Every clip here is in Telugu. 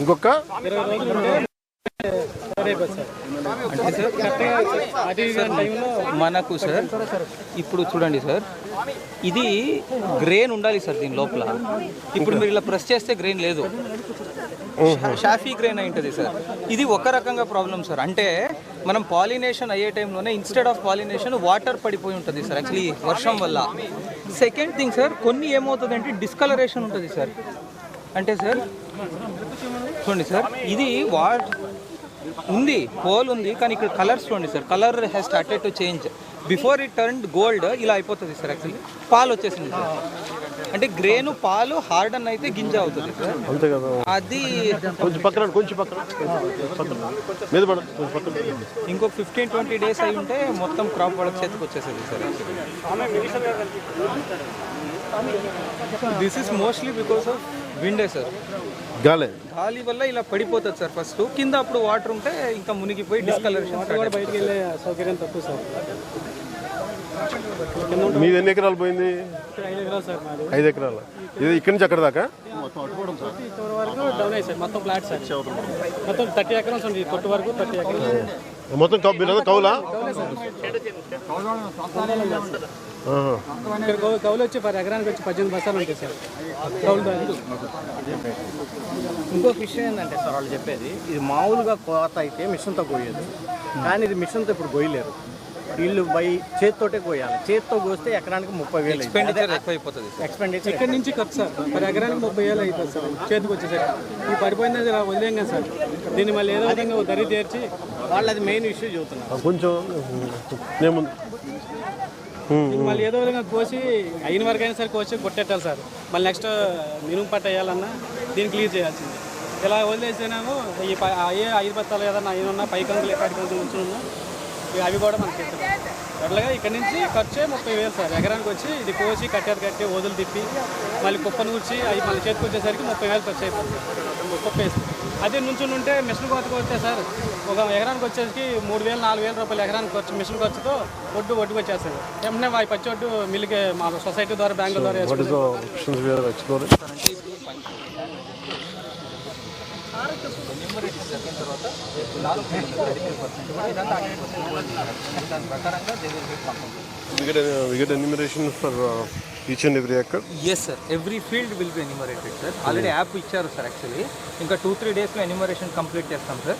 ఇంకొక మనకు సార్ ఇప్పుడు చూడండి సార్, ఇది గ్రెయిన్ ఉండాలి సార్ దీని లోపల. ఇప్పుడు మీరు ఇలా ప్రెస్ చేస్తే గ్రెయిన్ లేదు, షాఫీ గ్రెయిన్ అయి ఉంటుంది సార్. ఇది ఒక రకంగా ప్రాబ్లం సార్. అంటే మనం పాలినేషన్ అయ్యే టైంలోనే ఇన్స్టెడ్ ఆఫ్ పాలినేషన్ వాటర్ పడిపోయి ఉంటుంది సార్ యాక్చువల్లీ వర్షం వల్ల. సెకండ్ థింగ్ సార్, కొన్ని ఏమవుతుంది అంటే డిస్కలరేషన్ ఉంటుంది సార్. అంటే సార్ చూడండి సార్, ఇది ఉంది హోల్ ఉంది, కానీ ఇక్కడ కలర్స్ చూడండి sir, colour has started to change. Before it turn gold ఇలా అయిపోతుంది సార్ యాక్చువల్లీ. పాలు వచ్చేసింది సార్. అంటే గ్రేను పాలు హార్డన్ అయితే గింజ అవుతుంది సార్. అంతే కదా. అది ఇంకో 15-20 డేస్ అయి ఉంటే మొత్తం క్రాప్ వాళ్ళకి చేతికి వచ్చేసేది sir actually. This is mostly because of wind sir. గాలి వల్ల ఇలా పడిపోతుంది సార్. ఫస్ట్ కింద అప్పుడు వాటర్ ఉంటే ఇంకా మునిగిపోయి డిస్కలరేషన్ బయటకు వెళ్ళే సౌకర్యం తక్కువ సార్. మీది ఎన్ని ఎకరాలు పోయింది? 5 ఎకరాలు సార్ మాది. 5 ఎకరాలు. ఇది ఇక్కడి నుంచి అక్కడ దాకా కొట్టు వరకు డౌన్ అయ్యి సార్. మొత్తం ఫ్లాట్ సార్. మొత్తం 30 ఎకరాలు ఉంది. కొట్టు వరకు 30 ఎకరాలు మొత్తం కౌలా. ఇక్కడ కౌలు వచ్చి ఎకరానికి వచ్చి 18 బస్తాలు ఉంటాయి సార్ కౌలు. ఇంకొక విషయం ఏంటంటే సార్, వాళ్ళు చెప్పేది ఇది మామూలుగా కోత అయితే మిషన్తో కోయదు, కానీ ఇది మిషన్తో ఇప్పుడు కోయలేరు. వీళ్ళు చేతితోటే కోయాలి. చేతితో కోస్తే ఎకరానికి 30,000 ఎక్స్పెండిచర్ ఎక్కువైపోతుంది. ఎక్స్పెండిచర్ ఇక్కడ నుంచి ఖర్చు సార్. ఎకరానికి 30,000 అవుతుంది సార్ చేతికి వచ్చేసరికి. ఈ పడిపోయింది వదిలేం కదా సార్. దీన్ని మళ్ళీ ఏదో విధంగా దరి తీర్చి వాళ్ళు అది మెయిన్ ఇష్యూ చెబుతున్నారు. కొంచెం మళ్ళీ ఏదో విధంగా కోసి అయిన వరకు అయినా సరే కోసి కొట్టేట్టాలి సార్. మళ్ళీ నెక్స్ట్ మినుము పట్ట వేయాలన్నా దీన్ని క్లియర్ చేయాల్సింది. ఇలా వదిలేసినాము ఈ అయ్యే 5 బత్తాలు ఏదన్నా అయినా పైకంకులు ఎక్కడికంకులు ఉంచున్నా అవి కూడా మనకి అట్లాగా ఇక్కడ నుంచి ఖర్చే 30,000 సార్. ఎకరానికి వచ్చి ఇది కోసి కట్టి వదులు తిప్పి మళ్ళీ కుప్పను కూర్చి అవి మళ్ళీ చేతికి వచ్చేసరికి 30,000 ఖర్చు అయిపోతుంది కుప్ప వేసి. అదే నుంచుని ఉంటే మిషన్ కోతకు వస్తే సార్ ఒక ఎకరానికి వచ్చేసరికి 3,000-4,000 రూపాయలు ఎకరానికి ఖర్చు మిషన్ ఖర్చుతో ఒడ్డుకు వచ్చేస్తుంది. ఏమన్నా ఆ పచ్చి ఒడ్డు మిల్లుకి మా సొసైటీ ద్వారా బ్యాంకుల ద్వారా each and every acre? Yes sir, every field will be enumerated sir. Already app ఇచ్చారు సార్ యాక్చువల్లీ. ఇంకా 2-3 డేస్లో ఎన్యూమరేషన్ కంప్లీట్ చేస్తాం సార్.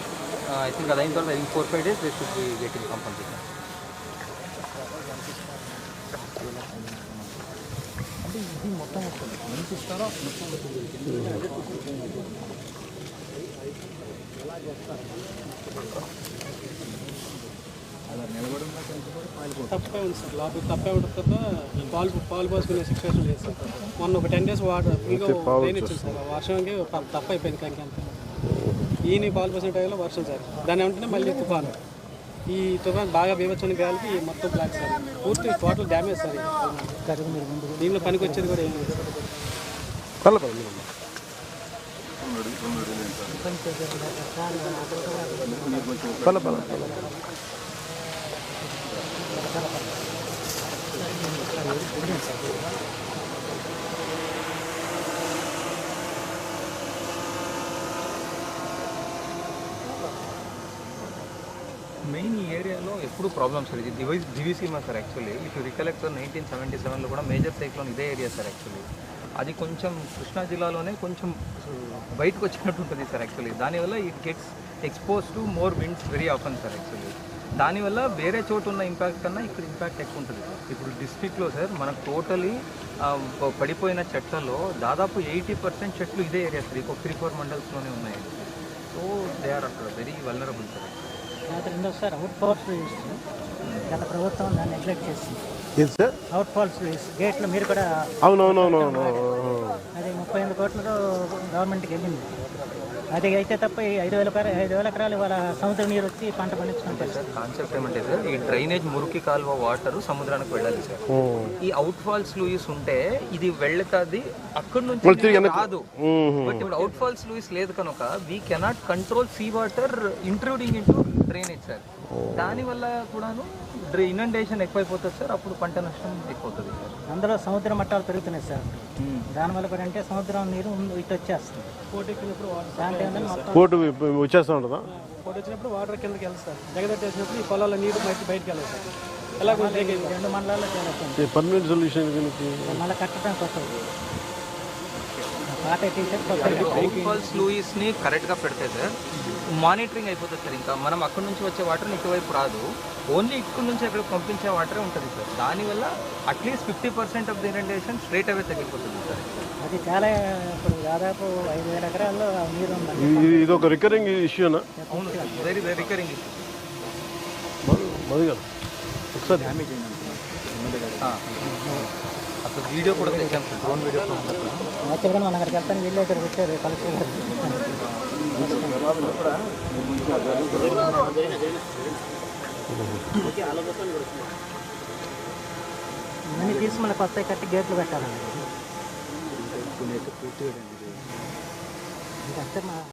ఐ థింక్ అది అయిన తర్వాత 4-5 days they should be getting complete. అంటే ఇది మొత్తం వస్తుంది ఎంత ఇస్తారో తప్పే ఉంది సార్. లోపల తప్పే ఉంటుంది తప్ప పాలు పోసుకునే సిచ్యువేషన్ లేదు సార్. మొన్న ఒక 10 డేస్ వాటర్ ఫుల్గా రెయిన్ ఇచ్చింది సార్. వర్షంకి తప్ప అయిపోయింది. కంకి ఈయన పాలు పోసిన టైంలో వర్షం సార్. దాని వెంటనే మళ్ళీ తుఫాను. ఈ తుఫాన్ బాగా బీభత్సమైన గాలికి మొత్తం బ్లాక్ సార్. పూర్తి టోటల్ డ్యామేజ్ సార్. దీనిలో పనికి వచ్చేది కూడా ఏం లేదు మెయిన్ ఈ ఏరియాలో ఎప్పుడు ప్రాబ్లమ్ సార్. ఇది Diviseema sir actually. If you recollect sir 1977లో కూడా మేజర్ సైక్లోన్ ఇదే ఏరియా సార్ యాక్చువల్లీ. అది కొంచెం కృష్ణా జిల్లాలోనే కొంచెం బయటకు వచ్చినట్టు ఉంటుంది సార్ యాక్చువల్లీ. దానివల్ల it gets expose to more winds very often sir actually. దానివల్ల వేరే చోటు ఉన్న ఇంపాక్ట్ కన్నా ఇక్కడ ఇంపాక్ట్ ఎక్కువ ఉంటుంది సార్. ఇప్పుడు డిస్ట్రిక్ట్లో సార్ మనకు టోటలీ పడిపోయిన చెట్లలో దాదాపు 80% చెట్లు ఇదే ఏరియా సార్. ఒక 3-4 మండల్స్లోనే ఉన్నాయి. So they are very vulnerable sir. Sir outfalls గత ప్రభుత్వం దాన్ని నెగ్లెక్ట్ చేస్తుంది. అవుట్ ఫాల్స్ గేట్లో మీరు కూడా అవునవునవునవును అది 38 కోట్లతో గవర్నమెంట్కి వెళ్ళింది. అది అయితే తప్ప 5,000 ఎకరాలు వాళ్ళ సముద్ర నీరు వచ్చి పంట పండించుకుంటారు సార్. కాన్సెప్ట్ ఏమంటే సార్, ఈ డ్రైనేజ్ మురికి కాలువ వాటర్ సముద్రానికి వెళ్ళాలి సార్. ఈ అవుట్ ఫాల్స్ లూయిస్ ఉంటే ఇది వెళ్తుంది అక్కడ నుంచి రాదు. బట్ ఇప్పుడు అవుట్ ఫాల్స్ లూయిస్ లేదు కనుక we cannot control sea water intruding into drainage sir. దానివల్ల కూడాను ఇనండేషన్ ఎక్కువైపోతుంది సార్, అప్పుడు పంట నష్టం ఎక్కువవుతుంది సార్. అందులో సముద్ర మట్టాలు పెరుగుతున్నాయి సార్. దానివల్ల కూడా అంటే సముద్రం నీరు ఇటు వచ్చేస్తుంది. ఎక్కినప్పుడు వాటర్ దాంట్లో ఏంటంటే మొత్తం కోటు వచ్చేస్తూ ఉంటుందా? పోటీ వచ్చినప్పుడు వాటర్ కిందకి వెళ్తుంది సార్. జగదట్టేసినప్పుడు ఈ పొలాల నీరు బయటకు వెళ్ళదు సార్. ఎలా కూడా రెండు మండలాల్లో చేరుతుంది. పర్మనెంట్ సొల్యూషన్ దీనికి మళ్ళీ కట్టడానికి వస్తుంది. పాత టీషర్ట్ కొత్తగా అవుట్ఫాల్స్ లూయిస్ని కరెక్ట్గా పెడితే సార్ మానిటరింగ్ అయిపోతుంది సార్. ఇంకా మనం అక్కడ నుంచి వచ్చే వాటర్ ఇటువైపు రాదు, ఓన్లీ ఇక్కడ నుంచి అక్కడ పంపించే వాటరే ఉంటుంది సార్. దానివల్ల at least 50% of the inundation straight away తగ్గిపోతుంది సార్. అది చాలా ఇప్పుడు దాదాపు 5,000 ఎకరాల్లో నీరు ఉందండి. ఇది ఒక రికరింగ్ ఇష్యూనా? అవును sir, very very recurring issue. Madhu గారు ఒకసారి అసలు వీడియో కూడా తెచ్చాం సార్, డ్రోన్ వీడియో. యాక్చువల్గా మనం అక్కడికి వెళ్తాను, వీళ్ళు ఇక్కడికి వచ్చారు కలెక్టర్ గారు. ఇవన్నీ తీసి మళ్ళీ కొత్త కట్టి గేట్లు పెట్టాలండి. ఇంకా అంతే మా